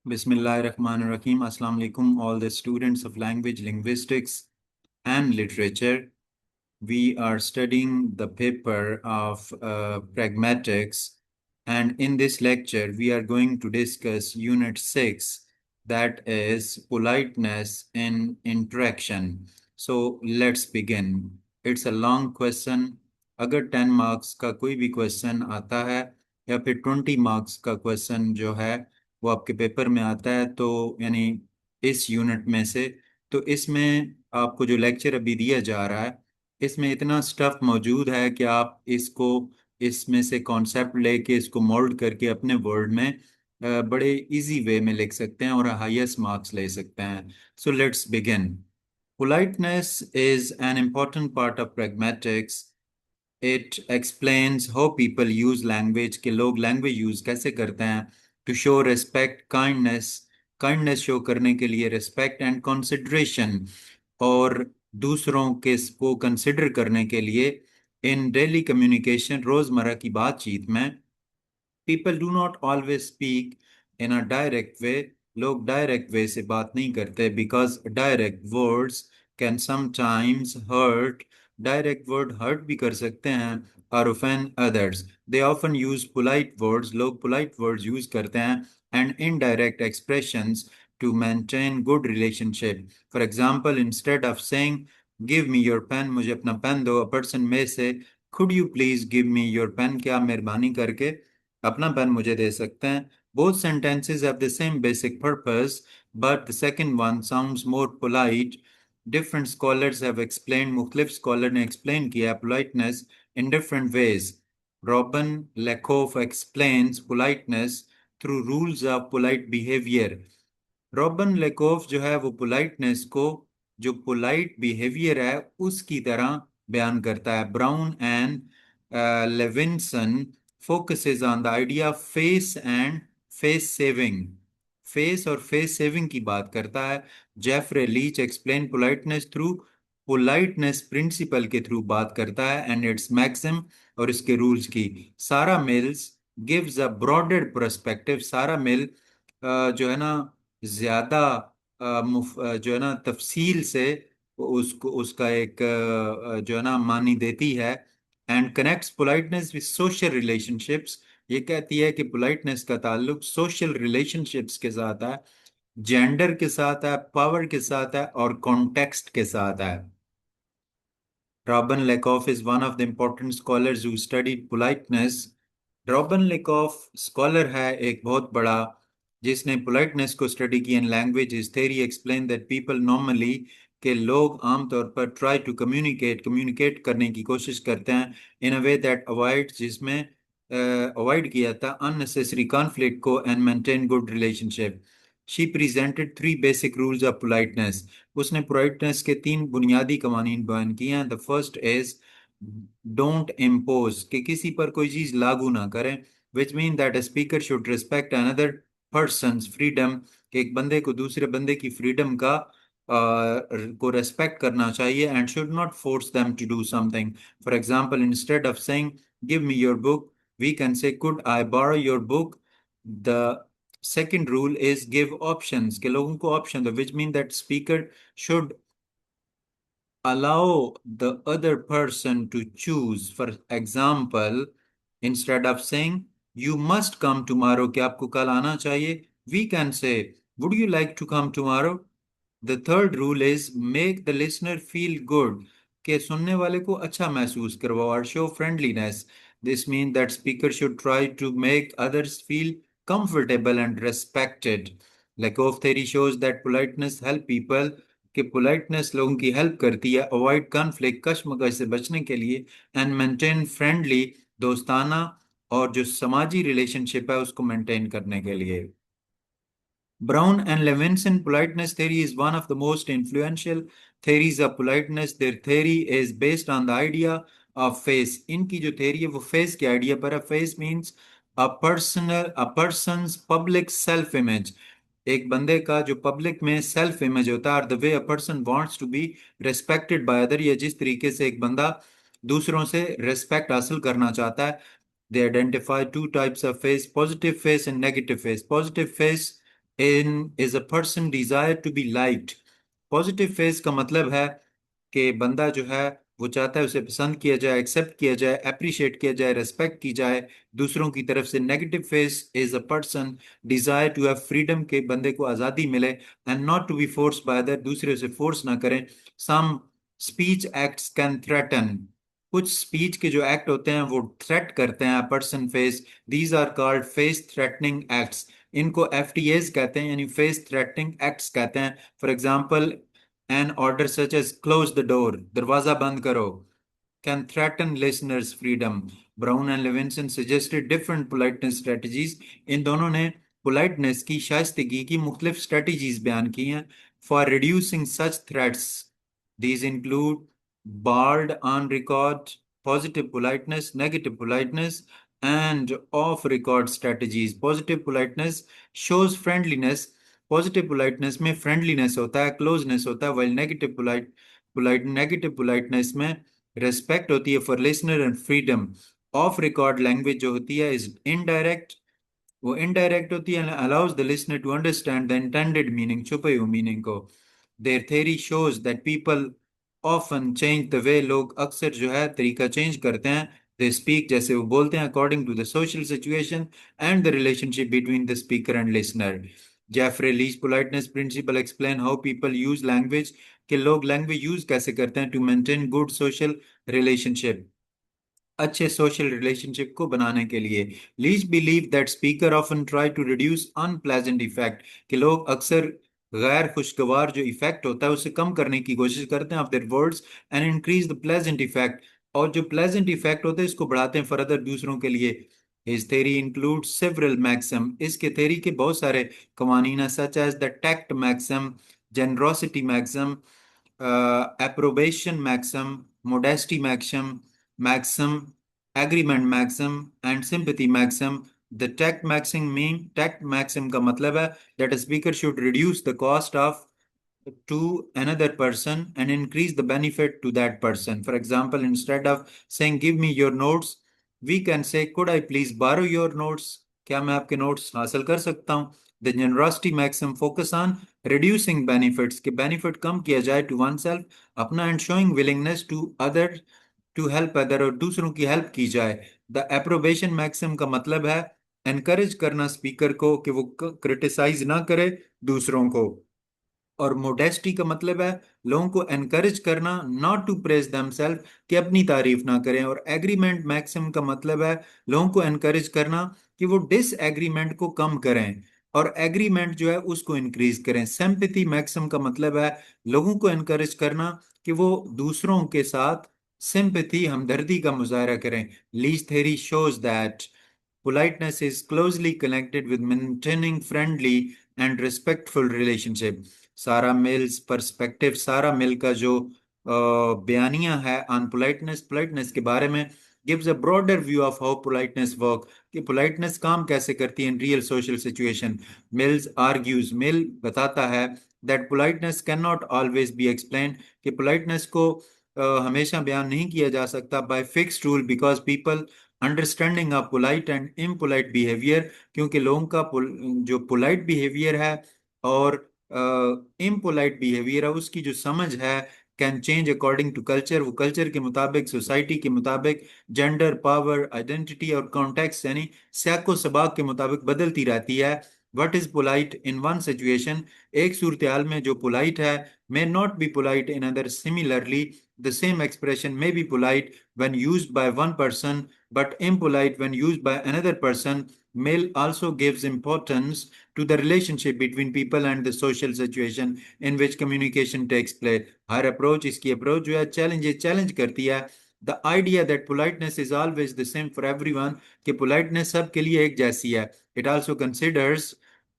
Bismillahirrahmanirrahim. Assalamu alaikum, all the students of language, linguistics, and literature. We are studying the paper of pragmatics, and in this lecture, we are going to discuss Unit 6, that is politeness in interaction. So let's begin. It's a long question. अगर 10 marks का कोई भी question आता है या फिर 20 marks का question जो है वो आपके पेपर में आता है, तो यानी इस यूनिट में से, तो इसमें आपको जो लेक्चर अभी दिया जा रहा है इसमें इतना स्टफ मौजूद है कि आप इसको इसमें से कॉन्सेप्ट लेके इसको मोल्ड करके अपने वर्ड में बड़े इजी वे में लिख सकते हैं और हाईएस्ट मार्क्स ले सकते हैं. So let's begin. Politeness is an important part of pragmatics. It explains how people use language, कि लोग लैंग्वेज यूज कैसे करते हैं to show respect, kindness show करने के लिए respect and consideration, और दूसरों के को कंसिडर करने के लिए इन डेली कम्युनिकेशन, रोजमर्रा की बातचीत में. People do not always speak in a direct way. लोग डायरेक्ट वे से बात नहीं करते because direct words can sometimes hurt. Direct word hurt भी कर सकते हैं और offend others. They often use polite words. लोग पोलाइट वर्ड्स यूज करते हैं and indirect expressions to maintain good relationship. For example, instead of saying give me your pen, मुझे अपना पेन दो, a person may say could you please give me your pen, क्या मेहरबानी करके अपना pen मुझे दे सकते हैं. Both sentences have the same basic purpose, but the second one sounds more polite. Different scholars have explained, मुख्तलिफ scholar ने explain किया politeness in different ways. Robin Lakoff explains politeness through rules of polite behavior. रॉबन लेकोफ जो है वो politeness को, जो polite behaviour है उसकी तरह बयान करता है. Brown and Levinson focuses on the idea face and face saving. Face और फेस सेविंग की बात करता है. Geoffrey Leech explain politeness through politeness principle के थ्रू बात करता है एंड इट्स मैक्सिम और इसके रूल्स की. सारा mills gives a broader perspective. सारा मिल जो है ना ज्यादा जो है ना तफसील से उसको उसका एक जो है ना मानी देती है. And connects politeness with social relationships. ये कहती है कि पोलाइटनेस का ताल्लुक सोशल रिलेशनशिप्स के साथ है, जेंडर के साथ है, पावर के साथ है और कॉन्टेक्स्ट के साथ है. Robin Lakoff is one of the important scholars who studied politeness. Robin Lakoff scholar है एक बहुत बड़ा जिसने पोलाइटनेस को स्टडी की in language. Is theory explain that people normally, के लोग आमतौर पर ट्राई टू कम्युनिकेट करने की कोशिश करते हैं इन अ वे दैट अवॉइड, जिसमें अवॉइड किया था अननेसेसरी कॉन्फ्लिक्ट को and maintain good relationship. She presented 3 basic rules of politeness. उसने पोलाइटनेस के 3 बुनियादी कवानीन बयान किए हैं. The first is don't impose, कि किसी पर कोई चीज लागू ना करें. विच mean that a speaker should respect another persons freedom, कि एक बंदे को दूसरे बंदे की फ्रीडम का को रेस्पेक्ट करना चाहिए and should not force them to do something. For example, instead of saying give me your book, we can say could I borrow your book. The second rule is give options, के लोगों को option दो. Which mean that speaker should allow the other person to choose. For example, instead of saying you must come tomorrow, कि आपको कल आना चाहिए, we can say would you like to come tomorrow. The third rule is make the listener feel good, कि सुनने वाले को अच्छा महसूस करवाओ और show friendliness. This means that speaker should try to make others feel comfortable and respected. Lakoff theory shows that politeness help people, कि politeness लोगों की हेल्प करती है अवॉइड कॉन्फ्लिक्ट, कश्मकश से बचने के लिए, एंड मेंटेन फ्रेंडली, दोस्ताना और जो समाजी रिलेशनशिप है उसको मेंटेन करने के लिए. Brown and Levinson politeness theory is one of the most influential theories of politeness. Their theory is based on the idea of face. इनकी जो theory है वो face के idea पर है. Face means a person's public self image. एक बंदे का जो पब्लिक में सेल्फ इमेज होता है, the way a person wants to be respected by other, या जिस तरीके से एक बंदा दूसरों से रेस्पेक्ट हासिल करना चाहता है. They identify 2 types of face, positive face and negative face. Positive face in is a person desire to be liked. Positive face का मतलब है कि बंदा जो है वो चाहता है उसे पसंद किया जाए, एक्सेप्ट किया जाए, अप्रिशिएट किया जाए, रेस्पेक्ट की जाए दूसरों की तरफ से। Negative face is a person desire to have freedom, के बंदे को आज़ादी मिले, and not to be force by other, दूसरे उसे फोर्स ना करें। Some speech acts can threaten, कुछ स्पीच के जो एक्ट होते हैं वो थ्रेट करते हैं person face. These are called face threatening acts. इनको एफटीएज कहते हैं, यानी फेस थ्रेटनिंग एक्ट्स कहते हैं। For example, an order such as close the door, दरवाजा बंद करो, can threaten listeners' freedom. Brown and Levinson suggested different politeness strategies. इन दोनों ने politeness की, शाइस्तगी की मुख्तलिफ strategies बयान की हैं for reducing such threats. These include barred on record, positive politeness, negative politeness, and off record strategies. Positive politeness shows friendliness. Positive politeness में friendliness होता है, क्लोजनेस होता है, वाइल नेगेटिव पोलाइटनेस में रेस्पेक्ट होती है for listener and freedom. Off record language जो होती है इज इनडायरेक्ट, वो इनडायरेक्ट होती है, allows the listener to understand the intended meaning, छुपे हुए मीनिंग को। Their theory shows that people often change the way, लोग अक्सर जो है तरीका चेंज करते हैं। दे स्पीक, जैसे वो बोलते हैं, according to the social situation and the relationship between the speaker and listener. Geoffrey Leech's politeness principle explain how people use language, कि लोग लैंग्वेज यूज कैसे करते हैं to maintain good social relationship, अच्छे सोशल रिलेशनशिप को बनाने के लिए। Leech believe that speaker often try to reduce unpleasant effect, कि लोग अक्सर गैर खुशगवार जो इफेक्ट होता है उसे कम करने की कोशिश करते हैं of their words, and increase the pleasant effect, और जो प्लेजेंट इफेक्ट होते हैं इसको बढ़ाते हैं फर्दर दूसरों के लिए। His theory include several maxim, इसके थ्योरी के बहुत सारे कवानीन है, such as the tact maxim, generosity maxim, approbation maxim, modesty maxim, agreement maxim, and sympathy maxim. The tact maxim का मतलब है that a speaker should reduce the cost of to another person and increase the benefit to that person. For example, instead of saying give me your notes, we can say could I please borrow your notes? क्या मैं आपके notes हासिल कर सकता हूँ? The generosity maxim focus on reducing benefits, के benefit कम किया जाए to oneself अपना, and showing willingness to other to help other, और दूसरों की हेल्प की जाए। द एप्रोबेशन मैक्सिम का मतलब है एनकरेज करना स्पीकर को कि वो क्रिटिसाइज ना करे दूसरों को। और मोडेस्टी का मतलब है लोगों को एनकरेज करना, नॉट टू प्रेज देमसेल्फ, कि अपनी तारीफ ना करें। और एग्रीमेंट मैक्सिम का मतलब है लोगों को एनकरेज करना कि वो डिस एग्रीमेंट को कम करें और एग्रीमेंट जो है उसको इंक्रीज करें। सिंपैथी मैक्सिम का मतलब है लोगों को एनकरेज करना कि वो दूसरों के साथ सिंपैथी, हमदर्दी का मुजाहरा करें। Lease theory shows that politeness is closely connected with maintaining friendly and respectful relationship. सारा मिल्स पर्सपेक्टिव, सारा मिल का जो बयानिया है ऑन पोलाइटनेस, पोलाइटनेस के बारे में, gives a broader view of how politeness work, कि पोलाइटनेस काम कैसे करती है in real social situation. Mills argues, Mill बताता है that politeness can not always be explain, कि पोलाइटनेस को हमेशा बयान नहीं किया जा सकता by fixed rule, because people understanding of polite and impolite behaviour, क्योंकि लोगों का जो पोलाइट बिहेवियर है और इम्पोलाइट बिहेवियर है उसकी जो समझ है can change according to culture, वो कल्चर के मुताबिक, सोसाइटी के मुताबिक, जेंडर, पावर, आइडेंटिटी और कॉन्टेक्स्ट यानी सियाको सबाक के मुताबिक बदलती रहती है। What is polite in one situation, एक सूरत हाल में जो पोलाइट है may not be polite in other. Similarly the same expression may be polite when used by one person but impolite when used by another person. Mill also gives importance to the relationship between people and the social situation in which communication takes place. Her approach, इसकी approach जो है challenge करती है the idea that politeness is always the same for everyone, कि politeness सबके लिए एक जैसी है। It also considers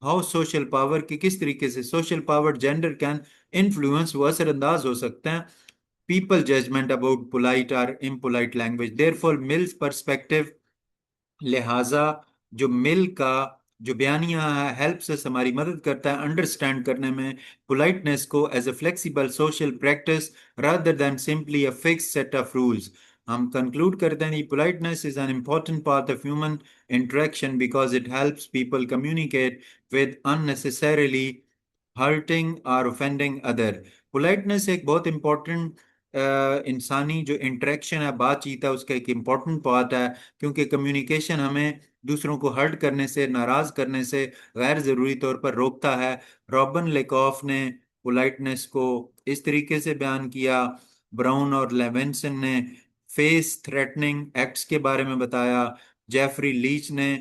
how social power, कि किस तरीके से social power, gender can influence, वो असरअंदाज हो सकते हैं people judgment about polite or impolite language. Therefore, Mill's perspective, लिहाजा जो मिल का जो बयानिया है हेल्प्स अस, हमारी मदद करता है अंडरस्टैंड करने में पोलाइटनेस को as a flexible social practice rather than simply a fix set of rules. हम कंक्लूड करते हैं, politeness is an important part of human interaction because it helps people communicate with unnecessarily hurting or offending other. Politeness एक बहुत important इंसानी जो interaction है, बातचीत है, उसका एक इम्पॉर्टेंट पार्ट है, क्योंकि कम्युनिकेशन हमें दूसरों को हर्ट करने से, नाराज करने से गैर जरूरी तौर पर रोकता है। रॉबर्ट लेकॉफ ने पोलाइटनेस को इस तरीके से बयान किया, ब्राउन और लेवेंसन ने फेस थ्रेटनिंग एक्ट्स के बारे में बताया, जेफरी लीच ने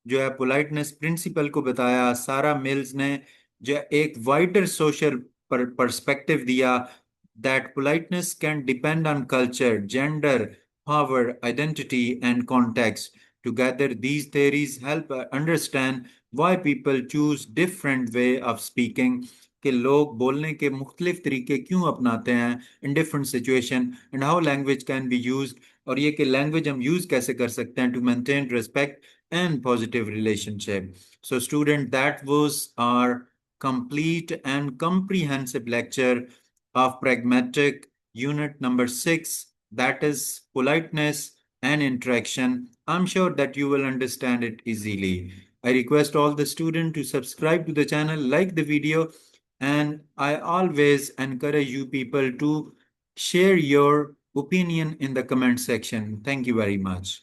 जो है पोलाइटनेस प्रिंसिपल को बताया, सारा मिल्स ने जो एक वाइडर सोशल पर्सपेक्टिव दिया, that politeness can depend on culture, gender, power, identity, and context. Together, these theories help understand why people choose different way of speaking, कि लोग बोलने के मुख्तलिफ तरीके क्यों अपनाते हैं in different situation, and how language can be use, और ये कि लैंग्वेज हम यूज कैसे कर सकते हैं to maintain respect and positive relationship. So student, that was our complete and comprehensive lecture of pragmatic unit number 6, that is politeness and interaction. I'm sure that you will understand it easily. I request all the students to subscribe to the channel, like the video, and I always encourage you people to share your opinion in the comment section. Thank you very much.